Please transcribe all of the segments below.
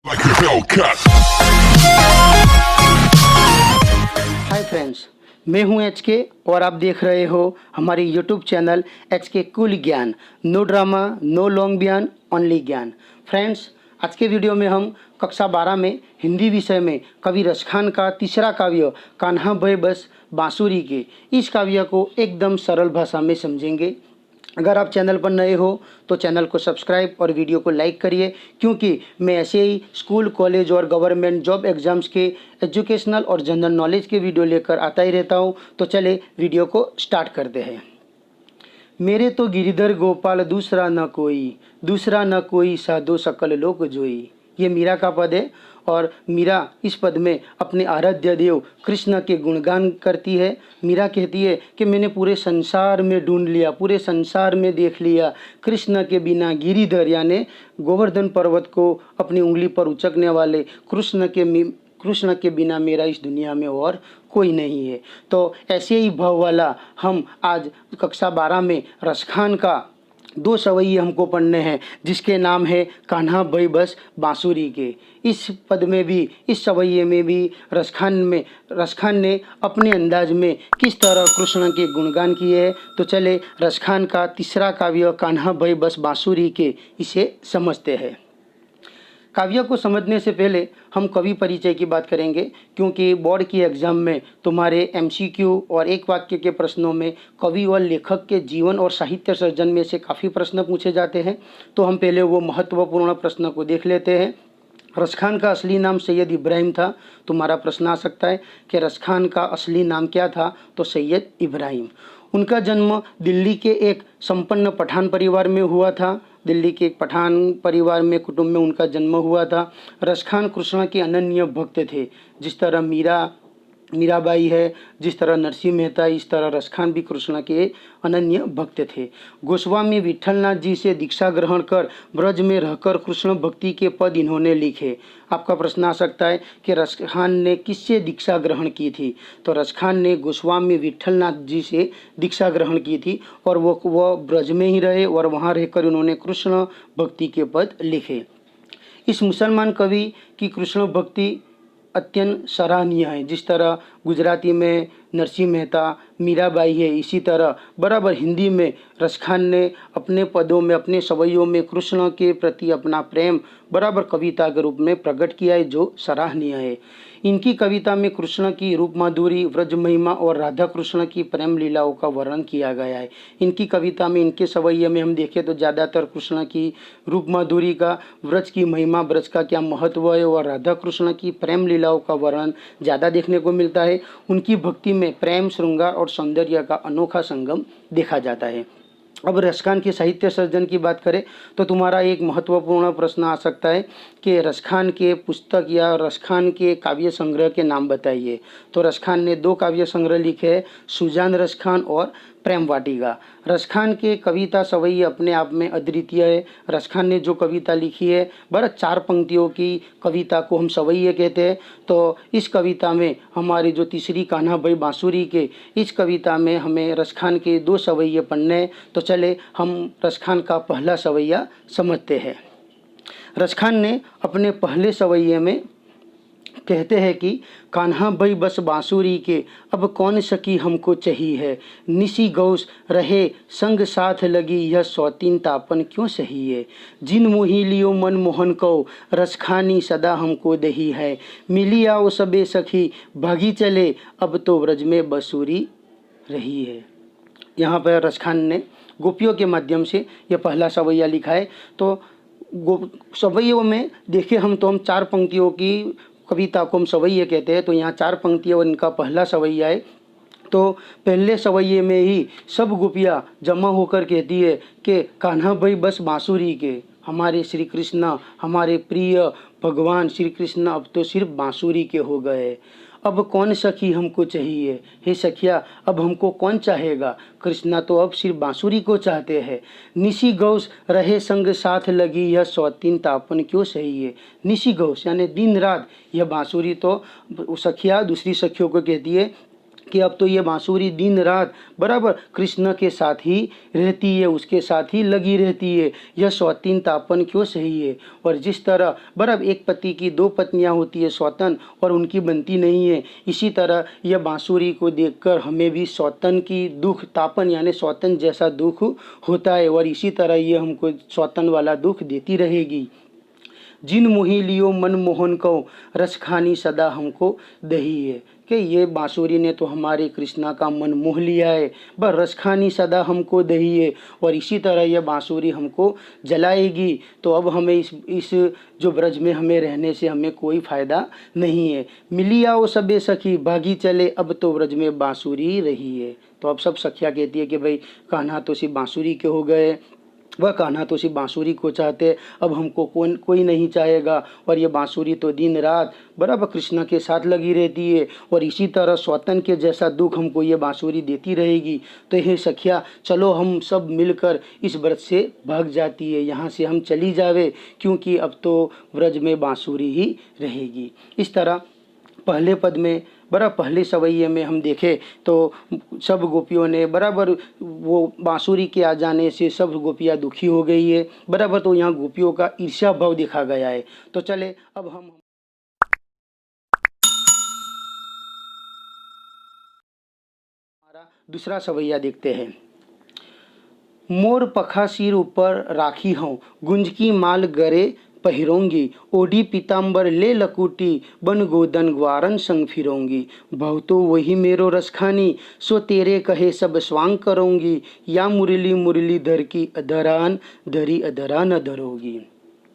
like a Hellcat. Hi friends, मैं हूं HK और आप देख रहे हो हमारे यूट्यूब चैनल एचके कूल ज्ञान। नो ड्रामा, नो लॉन्ग बयान, ओनली ज्ञान। फ्रेंड्स, आज के वीडियो में हम कक्षा 12 में हिंदी विषय में कवि रसखान का तीसरा काव्य कान्हा भई बस बांसुरी के इस काव्य को एकदम सरल भाषा में समझेंगे। अगर आप चैनल पर नए हो तो चैनल को सब्सक्राइब और वीडियो को लाइक करिए, क्योंकि मैं ऐसे ही स्कूल, कॉलेज और गवर्नमेंट जॉब एग्ज़ाम्स के एजुकेशनल और जनरल नॉलेज के वीडियो लेकर आता ही रहता हूँ। तो चले वीडियो को स्टार्ट करते हैं। मेरे तो गिरिधर गोपाल दूसरा न कोई साधो सकल लोक जोई। ये मीरा का पद है और मीरा इस पद में अपने आराध्य देव कृष्ण के गुणगान करती है। मीरा कहती है कि मैंने पूरे संसार में ढूंढ लिया, पूरे संसार में देख लिया, कृष्ण के बिना गिरिधर यानी गोवर्धन पर्वत को अपनी उंगली पर उचकने वाले कृष्ण के बिना मेरा इस दुनिया में और कोई नहीं है। तो ऐसे ही भाव वाला हम आज कक्षा 12 में रसखान का 2 सवैये हमको पढ़ने हैं, जिसके नाम है कान्हा भई बस बांसुरी के। इस पद में भी, इस सवैये में भी रसखान ने अपने अंदाज में किस तरह कृष्ण के गुणगान किए हैं। तो चले रसखान का तीसरा काव्य कान्हा भई बस बांसुरी के इसे समझते हैं। काव्य को समझने से पहले हम कवि परिचय की बात करेंगे, क्योंकि बोर्ड की एग्ज़ाम में तुम्हारे एमसीक्यू और एक वाक्य के प्रश्नों में कवि और लेखक के जीवन और साहित्य सर्जन में से काफ़ी प्रश्न पूछे जाते हैं। तो हम पहले वो महत्वपूर्ण प्रश्न को देख लेते हैं। रसखान का असली नाम सैयद इब्राहिम था। तुम्हारा प्रश्न आ सकता है कि रसखान का असली नाम क्या था, तो सैयद इब्राहिम। उनका जन्म दिल्ली के एक संपन्न पठान परिवार में हुआ था। दिल्ली के एक पठान परिवार में, कुटुंब में उनका जन्म हुआ था। रसखान कृष्ण के अनन्य भक्त थे। जिस तरह मीराबाई है, जिस तरह नरसिंह मेहता, इस तरह रसखान भी कृष्ण के अनन्य भक्त थे। गोस्वामी विठलनाथ जी से दीक्षा ग्रहण कर ब्रज में रहकर कृष्ण भक्ति के पद इन्होंने लिखे। आपका प्रश्न आ सकता है कि रसखान ने किससे दीक्षा ग्रहण की थी, तो रसखान ने गोस्वामी विठलनाथ जी से दीक्षा ग्रहण की थी और वो ब्रज में ही रहे और वहाँ रहकर उन्होंने कृष्ण भक्ति के पद लिखे। इस मुसलमान कवि की कृष्ण भक्ति अत्यंत सराहनीय है। जिस तरह गुजराती में नरसिंह मेहता, मीराबाई है, इसी तरह बराबर हिंदी में रसखान ने अपने पदों में, अपने सवैयों में कृष्ण के प्रति अपना प्रेम बराबर कविता के रूप में प्रकट किया है, जो सराहनीय है। इनकी कविता में कृष्ण की रूप माधुरी, व्रज महिमा और राधा कृष्ण की प्रेम लीलाओं का वर्णन किया गया है। इनकी कविता में, इनके सवैये में हम देखें तो ज़्यादातर कृष्ण की रूप माधुरी का, व्रज की महिमा, व्रज का क्या महत्व है, और राधा कृष्ण की प्रेम लीलाओं का वर्णन ज़्यादा देखने को मिलता है। उनकी भक्ति में प्रेम, श्रृंगार और सौंदर्य का अनोखा संगम देखा जाता है। अब रसखान के साहित्य सर्जन की बात करें तो तुम्हारा एक महत्वपूर्ण प्रश्न आ सकता है कि रसखान के पुस्तक या रसखान के काव्य संग्रह के नाम बताइए। तो रसखान ने 2 काव्य संग्रह लिखे हैं, सुजान रसखान और प्रेम वाटिका। रसखान के कविता सवैये अपने आप में अद्वितीय है। रसखान ने जो कविता लिखी है, बड़ा 4 पंक्तियों की कविता को हम सवैये कहते हैं। तो इस कविता में हमारी जो तीसरी कान्हा भई बांसुरी के, इस कविता में हमें रसखान के 2 सवैये पढ़ने हैं। तो चले हम रसखान का पहला सवैया समझते हैं। रसखान ने अपने पहले सवैये में कहते हैं कि कान्हा भई बस बांसुरी के, अब कौन सखी हमको चाहिए है, निसी गौस रहे संग साथ लगी, यह सौतीन तापन क्यों सही है। जिन मोही लियो मन मोहन को, रसखानी सदा हमको दही है, मिली आओ सबे सखी भागी चले, अब तो व्रज में बसूरी रही है। यहाँ पर रसखान ने गोपियों के माध्यम से यह पहला सवैया लिखा है। तो सवैयों में देखें हम तो हम 4 पंक्तियों की कविता को हम सवैये कहते हैं। तो यहाँ 4 पंक्तियाँ और इनका पहला सवैया है। तो पहले सवैये में ही सब गोपियाँ जमा होकर कहती है कि कान्हा भई बस बांसुरी के, हमारे श्री कृष्ण, हमारे प्रिय भगवान श्री कृष्ण अब तो सिर्फ बांसुरी के हो गए। अब कौन सखी हमको चाहिए, हे सखिया अब हमको कौन चाहेगा, कृष्णा तो अब सिर्फ बांसुरी को चाहते हैं। निशी गौस रहे संग साथ लगी, यह सौतीन तापन क्यों सही है। निशी गौस यानी दिन रात, यह बांसुरी तो सखिया दूसरी सखियों को कहती है कि अब तो ये बांसुरी दिन रात बराबर कृष्ण के साथ ही रहती है, उसके साथ ही लगी रहती है। यह सौतीनतापन क्यों सही है? और जिस तरह बराबर एक पति की दो पत्नियां होती है सौतन और उनकी बनती नहीं है, इसी तरह यह बांसुरी को देखकर हमें भी सौतन की दुख तापन यानी सौतन जैसा दुख होता है और इसी तरह ये हमको सौतन वाला दुख देती रहेगी। जिन मोहि लियो मन मोहन को रस खानी सदा हमको दही है कि ये बांसुरी ने तो हमारे कृष्णा का मन मोह लिया है, बस रस खानी सदा हमको दही है और इसी तरह यह बांसुरी हमको जलाएगी। तो अब हमें इस जो ब्रज में हमें रहने से हमें कोई फ़ायदा नहीं है। मिली आओ सबे सखी भागी चले अब तो ब्रज में बांसुरी रही है। तो अब सब सखिया कहती है कि भाई कान्हा तो सिर्फ बांसुरी के हो गए, वह कान्हा तो सिर्फ बांसुरी को चाहते, अब हमको कोई नहीं चाहेगा और ये बांसुरी तो दिन रात बराबर कृष्ण के साथ लगी रहती है और इसी तरह सौतन के जैसा दुख हमको ये बांसुरी देती रहेगी। तो हे सखिया चलो हम सब मिलकर इस व्रत से भाग जाती है, यहाँ से हम चली जावे क्योंकि अब तो व्रज में बांसुरी ही रहेगी। इस तरह पहले पद में बराबर पहले सवैये में हम देखें तो सब गोपियों ने बराबर वो बांसुरी के आ जाने से सब गोपियाँ दुखी हो गई है बराबर। तो यहाँ गोपियों का ईर्ष्या भाव देखा गया है। तो चले अब हम हमारा दूसरा सवैया देखते हैं। मोर पखा सिर ऊपर राखी हूँ गुंज की माल गरे पहिरोंगी ओढ़ी पीताम्बर ले लकुटी बन गोदन ग्वारन संग फिरोंगी बहु तो वही मेरो रसखानी सो तेरे कहे सब स्वांग करोंगी या मुरली मुरली धर की अधरान धरी अधरा न धरोगी।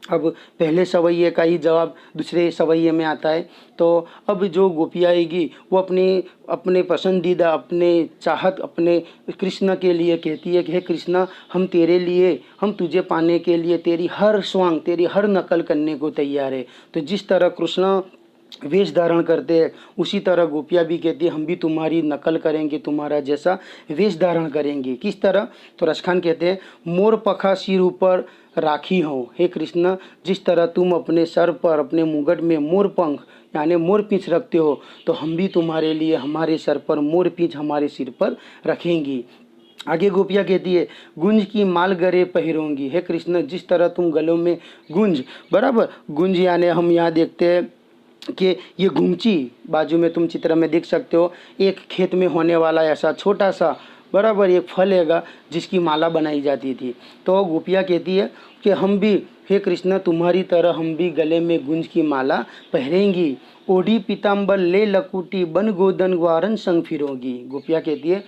अब पहले सवैये का ही जवाब दूसरे सवैये में आता है। तो अब जो गोपियाँ आएगी वो अपने पसंदीदा अपने चाहत अपने कृष्ण के लिए कहती है कि हे कृष्ण हम तेरे लिए हम तुझे पाने के लिए तेरी हर स्वांग तेरी हर नकल करने को तैयार है। तो जिस तरह कृष्ण वेश धारण करते हैं उसी तरह गोपियाँ भी कहती है हम भी तुम्हारी नकल करेंगे, तुम्हारा जैसा वेश धारण करेंगे। किस तरह? तो रसखान कहते हैं मोर पखा सिर ऊपर राखी हो, हे कृष्ण जिस तरह तुम अपने सर पर अपने मुगट में मोर पंख यानी मोर पींछ रखते हो तो हम भी तुम्हारे लिए हमारे सर पर मोर पींछ हमारे सिर पर रखेंगी। आगे गोपियाँ कहती है गुंज की माल गरे पहिरोंगी, हे कृष्ण जिस तरह तुम गलों में गुंज बराबर गुंज यानी हम यहाँ देखते हैं कि ये गुमची बाजू में तुम चित्र में देख सकते हो एक खेत में होने वाला ऐसा छोटा सा बराबर एक फल हैगा जिसकी माला बनाई जाती थी। तो गोपियाँ कहती है कि हम भी हे कृष्ण तुम्हारी तरह हम भी गले में गुंज की माला पहनेंगी ओढ़ी पीताम्बर ले लकुटी बन गोदन ग्वारन संग फिरोगी। गोपियाँ कहती है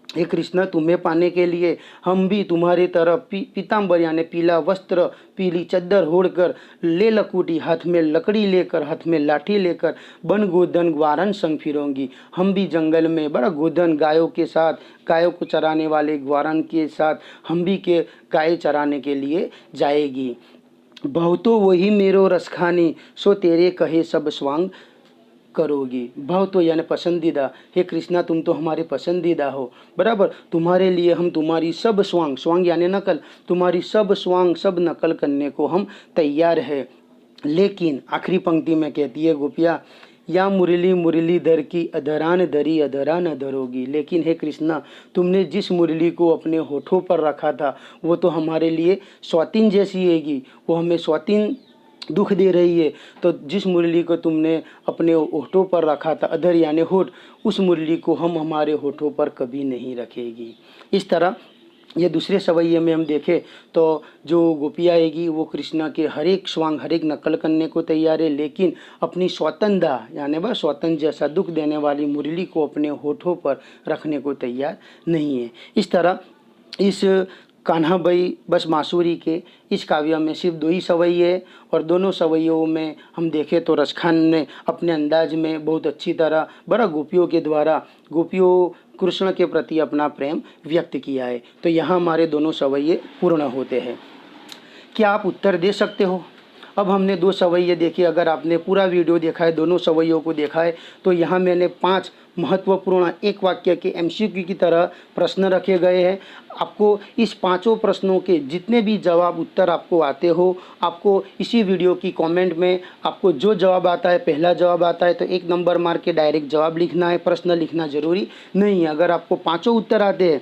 हे कृष्ण तुम्हें पाने के लिए हम भी तुम्हारी तरह पीताम्बर यानी पीला वस्त्र पीली चद्दर ओढ़कर ले लकुटी हाथ में लकड़ी लेकर हाथ में लाठी लेकर बन गोदन ग्वारन संग फिरोंगी। हम भी जंगल में बड़ा गोदन गायों के साथ गायों को चराने वाले ग्वारन के साथ हम भी के गाय चराने के लिए जाएगी। बहुतो वही मेरो रसखानी सो तेरे कहे सब स्वांग करोगी। भाव तो यानी पसंदीदा, हे कृष्णा तुम तो हमारे पसंदीदा हो बराबर, तुम्हारे लिए हम तुम्हारी सब स्वांग स्वांग यानी नकल तुम्हारी सब स्वांग सब नकल करने को हम तैयार है। लेकिन आखिरी पंक्ति में कहती है गोपिया या मुरली मुरली धर की अधरान धरी अधरा न धरोगी। लेकिन हे कृष्णा तुमने जिस मुरली को अपने होठों पर रखा था वो तो हमारे लिए सौतीन जैसी हैगी, वो हमें सौतीन दुख दे रही है। तो जिस मुरली को तुमने अपने होठों पर रखा था अधर यानी होठ, उस मुरली को हम हमारे होठों पर कभी नहीं रखेगी। इस तरह ये दूसरे सवैये में हम देखें तो जो गोपियाँ आएगी वो कृष्णा के हर एक स्वांग हर एक नकल करने को तैयार है, लेकिन अपनी स्वतंत्रता यानी वह स्वतंत्र जैसा दुख देने वाली मुरली को अपने होठों पर रखने को तैयार नहीं है। इस तरह इस कान्हा बाई बस बांसुरी के इस काव्य में सिर्फ दो ही सवैये है और दोनों सवैयों में हम देखें तो रसखान ने अपने अंदाज में बहुत अच्छी तरह बड़ा गोपियों के द्वारा गोपियों कृष्ण के प्रति अपना प्रेम व्यक्त किया है। तो यहाँ हमारे दोनों सवैये पूर्ण होते हैं। क्या आप उत्तर दे सकते हो? अब हमने 2 सवैये देखे। अगर आपने पूरा वीडियो देखा है, दोनों सवैयों को देखा है, तो यहाँ मैंने 5 महत्वपूर्ण एक वाक्य के एमसीक्यू की तरह प्रश्न रखे गए हैं। आपको इस पांचों प्रश्नों के जितने भी जवाब उत्तर आपको आते हो, आपको इसी वीडियो की कमेंट में आपको जो जवाब आता है, पहला जवाब आता है तो 1 नंबर मार के डायरेक्ट जवाब लिखना है, प्रश्न लिखना ज़रूरी नहीं है। अगर आपको पांचों उत्तर आते हैं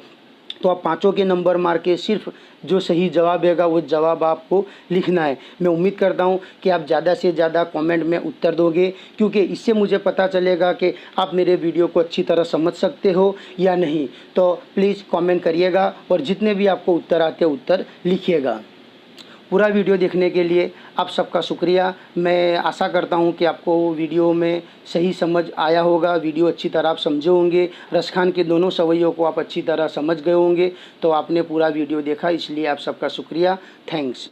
तो आप पांचों के नंबर मार के सिर्फ जो सही जवाब रहेगा वो जवाब आपको लिखना है। मैं उम्मीद करता हूँ कि आप ज़्यादा से ज़्यादा कमेंट में उत्तर दोगे, क्योंकि इससे मुझे पता चलेगा कि आप मेरे वीडियो को अच्छी तरह समझ सकते हो या नहीं। तो प्लीज़ कमेंट करिएगा और जितने भी आपको उत्तर आते हैं उत्तर लिखिएगा। पूरा वीडियो देखने के लिए आप सबका शुक्रिया। मैं आशा करता हूं कि आपको वीडियो में सही समझ आया होगा, वीडियो अच्छी तरह आप समझे होंगे, रसखान के दोनों सवैयों को आप अच्छी तरह समझ गए होंगे। तो आपने पूरा वीडियो देखा, इसलिए आप सबका शुक्रिया। थैंक्स।